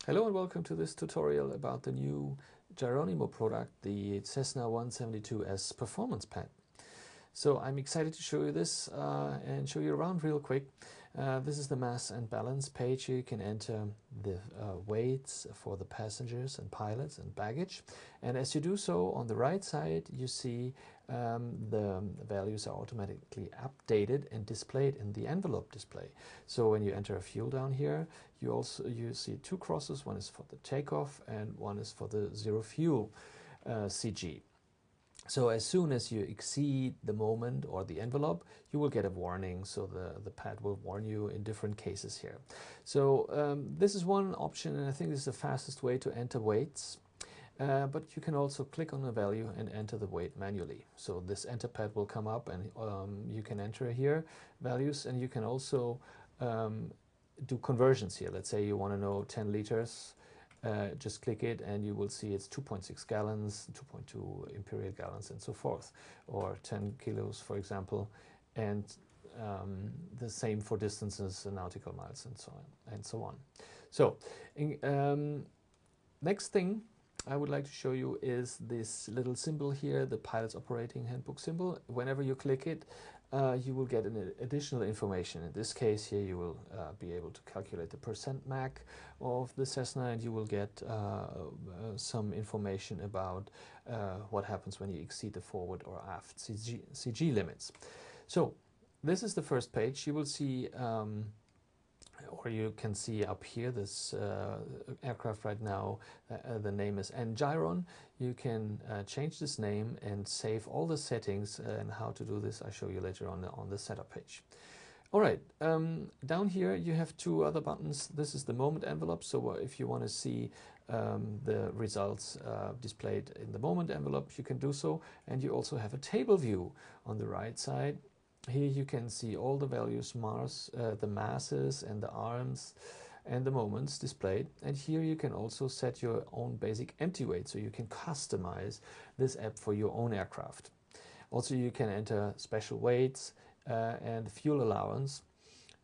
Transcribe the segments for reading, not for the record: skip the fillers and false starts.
Hello and welcome to this tutorial about the new Gyronimo product, the Cessna 172S Performance Pad. So I'm excited to show you this and show you around real quick. This is the mass and balance page. Here you can enter the weights for the passengers and pilots and baggage. And as you do so, on the right side you see the values are automatically updated and displayed in the envelope display. So when you enter a fuel down here, you see two crosses. One is for the takeoff and one is for the zero fuel CG. So as soon as you exceed the moment or the envelope, you will get a warning. So the pad will warn you in different cases here. So this is one option, and I think this is the fastest way to enter weights. But you can also click on a value and enter the weight manually. So this enter pad will come up, and you can enter here values, and you can also do conversions here. Let's say you want to know 10 liters. Just click it and you will see it's 2.6 gallons, 2.2 imperial gallons and so forth, or 10 kilos for example, and the same for distances, nautical miles and so on. So next thing I would like to show you is this little symbol here, the pilot's operating handbook symbol. Whenever you click it, you will get an additional information. In this case here you will be able to calculate the percent Mach of the Cessna, and you will get some information about what happens when you exceed the forward or aft CG limits. So this is the first page. You will see or you can see up here this aircraft right now, the name is Gyron. You can change this name and save all the settings, and how to do this I show you later on the setup page. Alright, down here you have two other buttons. This is the moment envelope, so if you want to see the results displayed in the moment envelope, you can do so, and you also have a table view on the right side. Here you can see all the values, the masses and the arms and the moments displayed. And here you can also set your own basic empty weight, so you can customize this app for your own aircraft. Also you can enter special weights and fuel allowance.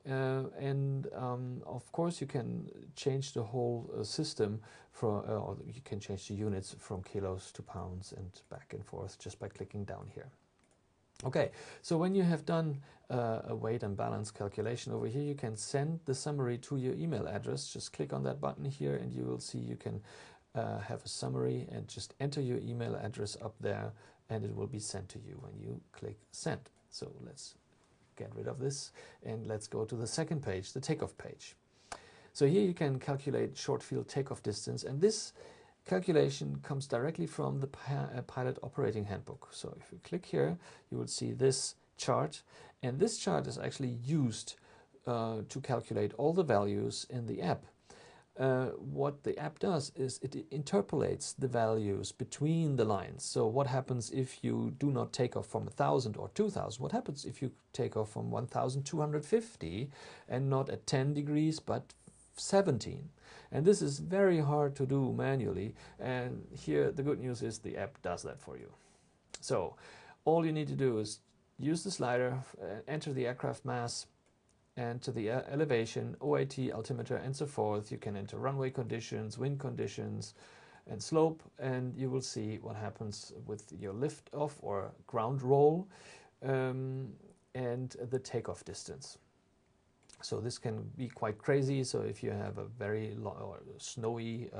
Of course you can change the whole system or you can change the units from kilos to pounds and back and forth just by clicking down here. Okay, so when you have done a weight and balance calculation over here, you can send the summary to your email address. Just click on that button here and you will see you can have a summary, and just enter your email address up there and it will be sent to you when you click send. So let's get rid of this and let's go to the second page, the takeoff page. So here you can calculate short field takeoff distance, and this calculation comes directly from the pilot operating handbook. So if you click here, you will see this chart, and this chart is actually used to calculate all the values in the app. What the app does is it interpolates the values between the lines. So what happens if you do not take off from 1,000 or 2,000? What happens if you take off from 1,250 and not at 10 degrees but 17? And this is very hard to do manually, and here the good news is the app does that for you. So all you need to do is use the slider, enter the aircraft mass, enter the elevation, OIT, altimeter and so forth. You can enter runway conditions, wind conditions and slope, and you will see what happens with your lift off or ground roll and the takeoff distance. So this can be quite crazy. So if you have a very or snowy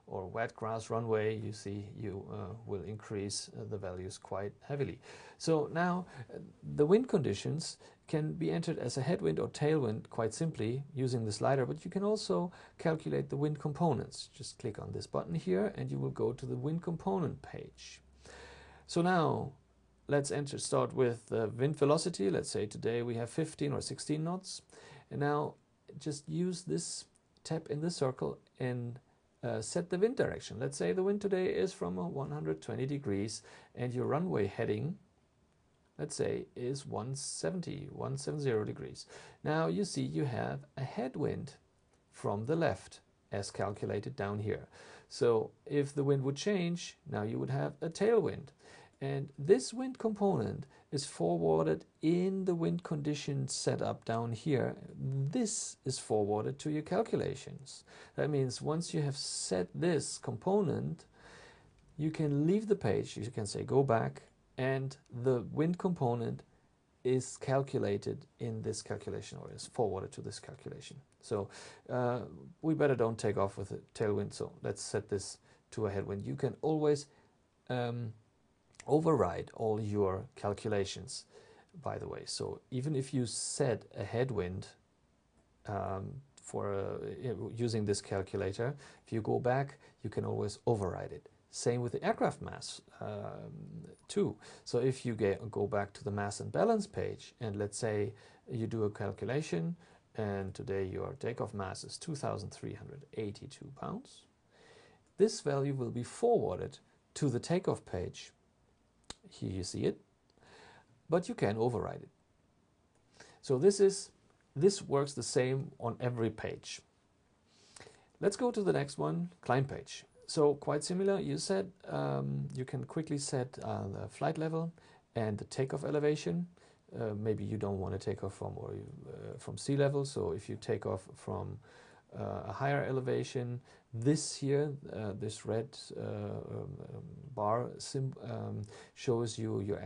or wet grass runway, you see you will increase the values quite heavily. So now the wind conditions can be entered as a headwind or tailwind quite simply using the slider, but you can also calculate the wind components. Just click on this button here and you will go to the wind component page. So now let's start with the wind velocity. Let's say today we have 15 or 16 knots. And now just use this tap in the circle and set the wind direction. Let's say the wind today is from 120 degrees and your runway heading, let's say, is 170 degrees. Now you see you have a headwind from the left as calculated down here. So if the wind would change, now you would have a tailwind. And this wind component is forwarded in the wind condition setup down here. This is forwarded to your calculations. That means once you have set this component, you can leave the page, you can say go back, and the wind component is calculated in this calculation, or is forwarded to this calculation. So we better don't take off with a tailwind, so let's set this to a headwind. You can always override all your calculations, by the way. So even if you set a headwind using this calculator, if you go back, you can always override it. Same with the aircraft mass too. So if you go back to the mass and balance page, and let's say you do a calculation, and today your takeoff mass is 2,382 pounds, this value will be forwarded to the takeoff page. Here you see it, but you can override it. So this works the same on every page. Let's go to the next one, climb page. So quite similar. You said you can quickly set the flight level and the takeoff elevation. Maybe you don't want to take off from sea level. So if you take off from a higher elevation, this here, this red bar shows you your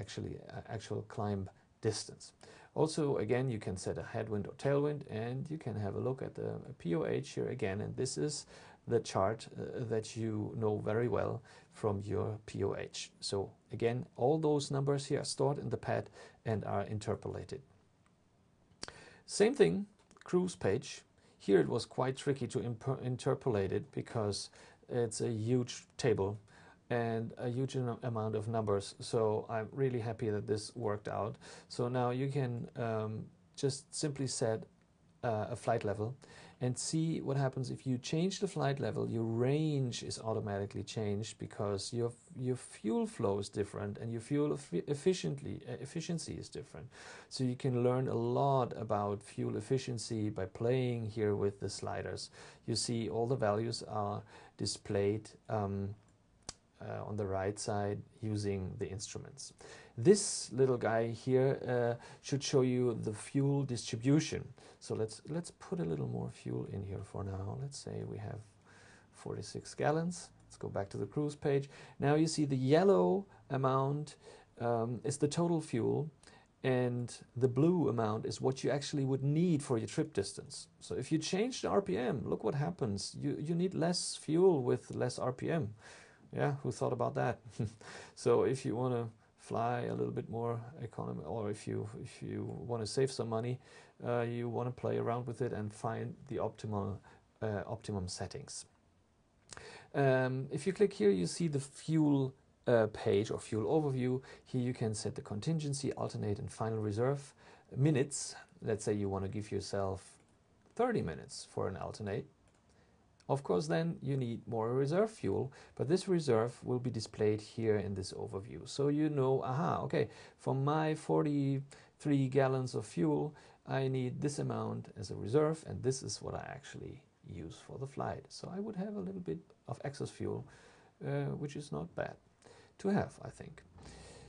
actual climb distance. Also, again, you can set a headwind or tailwind, and you can have a look at the POH here again. And this is the chart that you know very well from your POH. So again, all those numbers here are stored in the pad and are interpolated. Same thing, cruise page. Here it was quite tricky to interpolate it because it's a huge table and a huge amount of numbers. So I'm really happy that this worked out. So now you can just simply set a flight level and see what happens if you change the flight level. Your range is automatically changed because your fuel flow is different and your fuel efficiency is different. So you can learn a lot about fuel efficiency by playing here with the sliders. You see all the values are displayed on the right side using the instruments. This little guy here should show you the fuel distribution. So let's put a little more fuel in here for now. Let's say we have 46 gallons. Let's go back to the cruise page. Now you see the yellow amount is the total fuel, and the blue amount is what you actually would need for your trip distance. So if you change the RPM, look what happens. You need less fuel with less RPM. Yeah, who thought about that? So if you want to fly a little bit more economy, or if you want to save some money, you want to play around with it and find the optimum settings. If you click here, you see the fuel page or fuel overview. Here you can set the contingency, alternate, and final reserve minutes. Let's say you want to give yourself 30 minutes for an alternate. Of course, then you need more reserve fuel, but this reserve will be displayed here in this overview. So you know, okay, from my 43 gallons of fuel, I need this amount as a reserve, and this is what I actually use for the flight. So I would have a little bit of excess fuel, which is not bad to have, I think.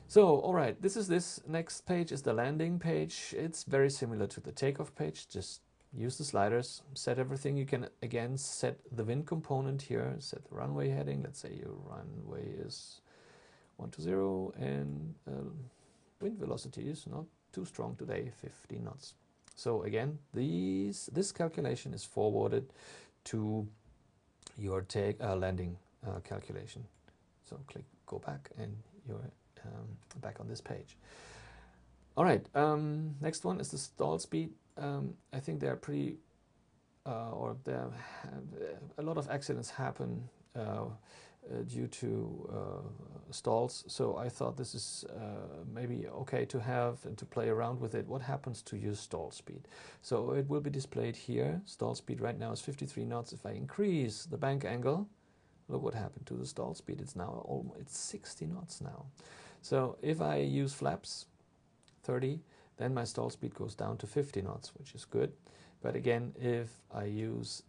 So, all right, this next page is the landing page. It's very similar to the takeoff page, just use the sliders, set everything. You can again set the wind component here, set the runway heading. Let's say your runway is 120 and wind velocity is not too strong today, 15 knots. So again, this calculation is forwarded to your landing calculation. So click go back and you're back on this page. All right, next one is the stall speed. I think they're pretty, a lot of accidents happen due to stalls. So I thought this is maybe okay to have and to play around with it. What happens to your stall speed? So it will be displayed here. Stall speed right now is 53 knots. If I increase the bank angle, look what happened to the stall speed. It's now it's 60 knots now. So if I use flaps, 30, then my stall speed goes down to 50 knots, which is good. But again, if I use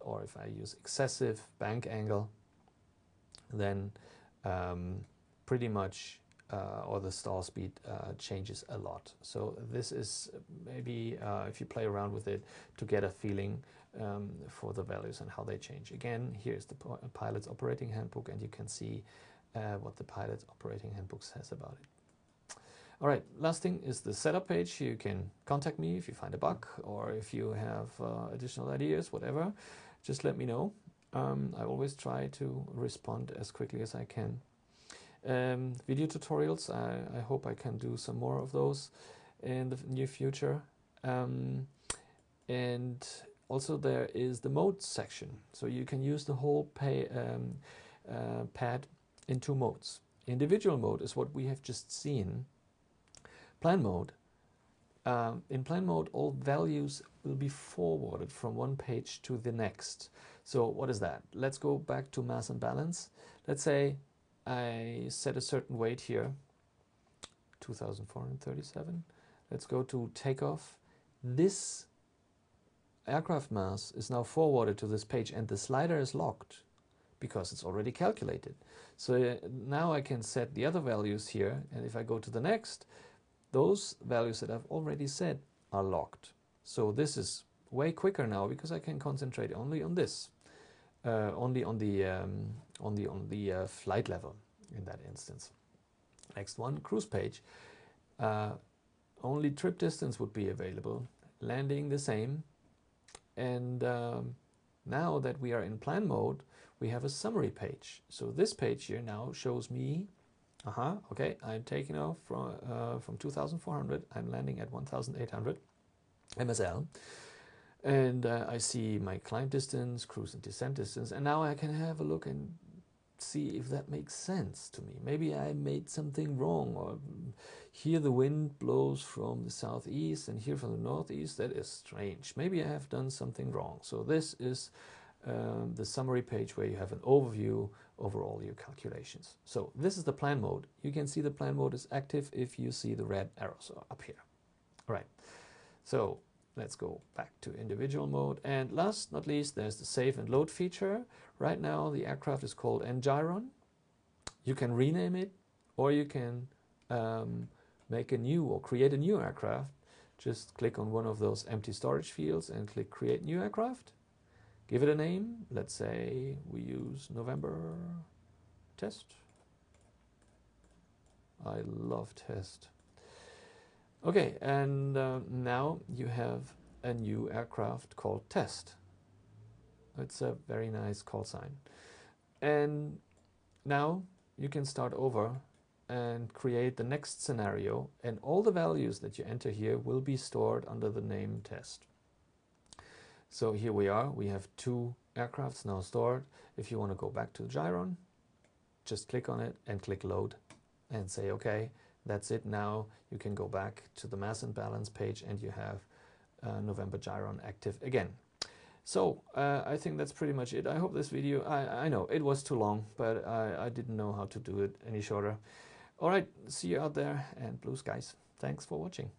excessive bank angle, then pretty much or the stall speed changes a lot. So this is maybe if you play around with it to get a feeling for the values and how they change. Again, here's the pilot's operating handbook, and you can see what the pilot's operating handbook says about it. All right, last thing is the setup page. You can contact me if you find a bug or if you have additional ideas, whatever. Just let me know. I always try to respond as quickly as I can. Video tutorials, I hope I can do some more of those in the near future. And also there is the modes section. So you can use the whole pad in two modes. Individual mode is what we have just seen. Plan mode. In plan mode, all values will be forwarded from one page to the next. So what is that? Let's go back to mass and balance. Let's say I set a certain weight here, 2,437. Let's go to takeoff. This aircraft mass is now forwarded to this page, and the slider is locked because it's already calculated. So now I can set the other values here, and if I go to the next, those values that I've already set are locked. So this is way quicker now because I can concentrate only on this, only on the flight level in that instance. Next one, cruise page. Only trip distance would be available, landing the same. And now that we are in plan mode, we have a summary page. So this page here now shows me, okay, I'm taking off from 2,400. I'm landing at 1,800 MSL. And I see my climb distance, cruise and descent distance. And now I can have a look and see if that makes sense to me. Maybe I made something wrong, or here the wind blows from the southeast and here from the northeast. That is strange. Maybe I have done something wrong. So this is the summary page where you have an overview over all your calculations. So this is the plan mode. You can see the plan mode is active if you see the red arrows up here. All right. So let's go back to individual mode. And last not least, there's the save and load feature. Right now the aircraft is called Gyron. You can rename it, or you can make a new or create a new aircraft. Just click on one of those empty storage fields and click create new aircraft. Give it a name. Let's say we use November test. I love test. Okay, and now you have a new aircraft called test. It's a very nice call sign. And now you can start over and create the next scenario, and all the values that you enter here will be stored under the name test. So here we are, we have two aircrafts now stored. If you want to go back to Gyron, just click on it and click load and say, okay, that's it. Now you can go back to the mass and balance page and you have November Gyron active again. So I think that's pretty much it. I hope this video, I know it was too long, but I didn't know how to do it any shorter. All right, see you out there and blue skies. Thanks for watching.